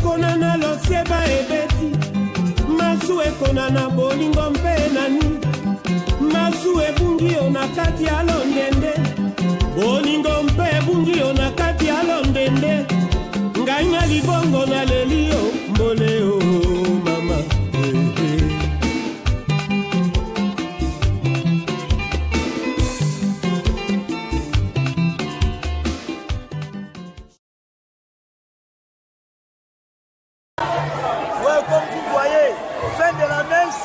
Konana loseba ebeti masu ekonana bolingo mpe nani masu ebungi ona kati ya londende bolingo mpe ebungi ona kati ya londende ngai na libongo na lelio mbole o mama Comme vous voyez, fin de la messe,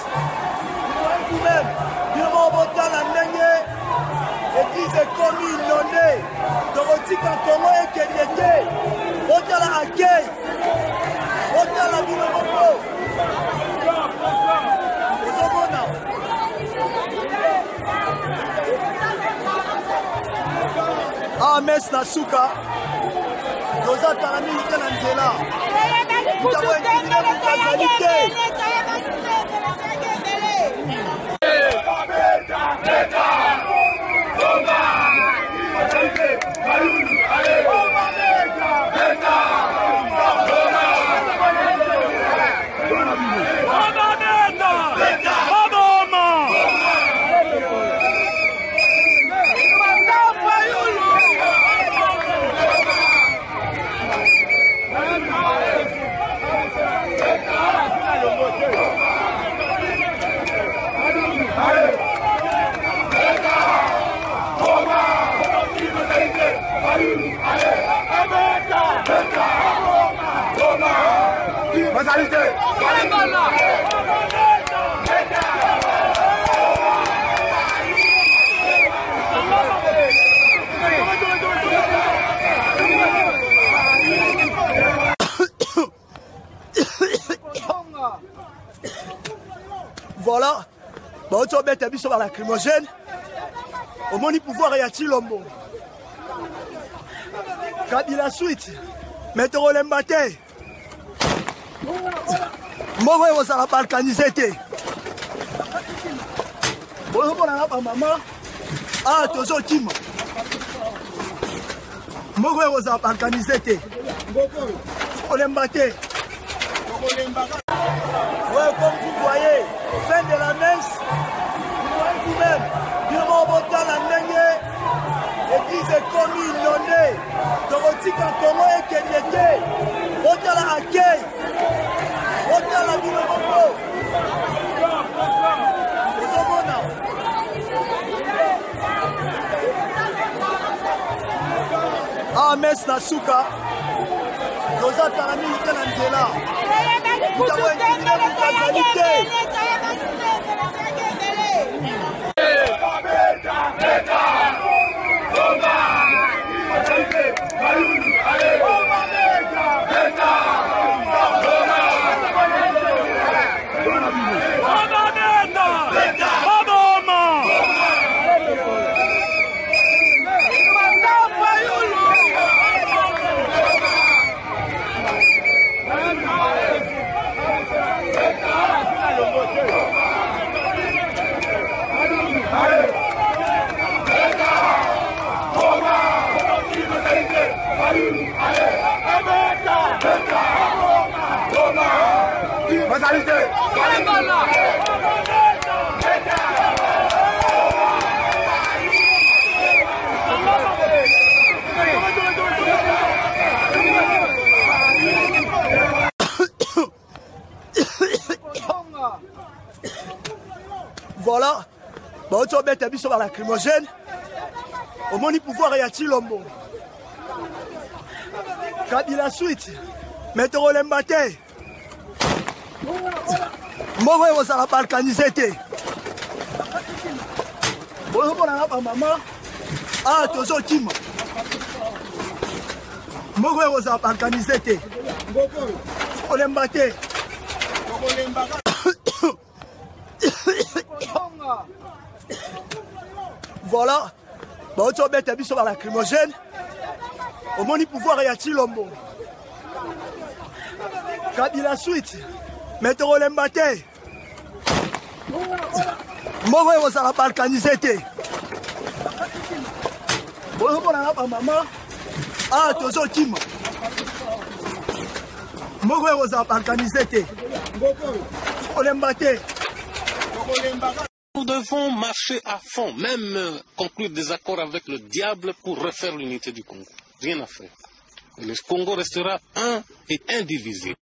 vous-même, durant votre temps, la dernière, l'église est comme inondée. Dorotika Congo et Kenyete, votre la accueil, votre la vie de repos. Ah, messe na suka, Doza Tarami Utananzela. Voilà, on va mettre un sur la lacrymogène. Au moins, il pouvoir y a-t-il l'homme. Kabila suite, mettons les batailles. Moi, je vais balkaniser. Maman, ah, tu es team. Moi, je vais balkaniser. On les batailles. Ouais, comme vous voyez, fin de la messe, vous-même, durant votre temps, la dernière, l'église est comme inondée. Dorotika Congo et Kenyete, votre la accueil, votre la vie de repos. Ah, messe na suka, Doza Tarami Utananzela. Voilà, on va mettre un sur la lacrymogène. Au moins, il pouvoir y a-t-il l'homme. Kabila suite, mettons les batailles. Moi, je vais balkaniser. Maman, ah, tu es team. Moi, je vais balkaniser. On les batailles. Voilà, on va mettre un sur la lacrymogène. Au moins, il pouvoir y a-t-il l'homme. Kabila suite, mettons les batailles. Moi, je vais balkaniser. bozomona na bamama awa tozokima moko ekozala baorganize te olemba te. Nous devons marcher à fond, même conclure des accords avec le diable pour refaire l'unité du Congo. Rien à faire. Le Congo restera un et indivisible.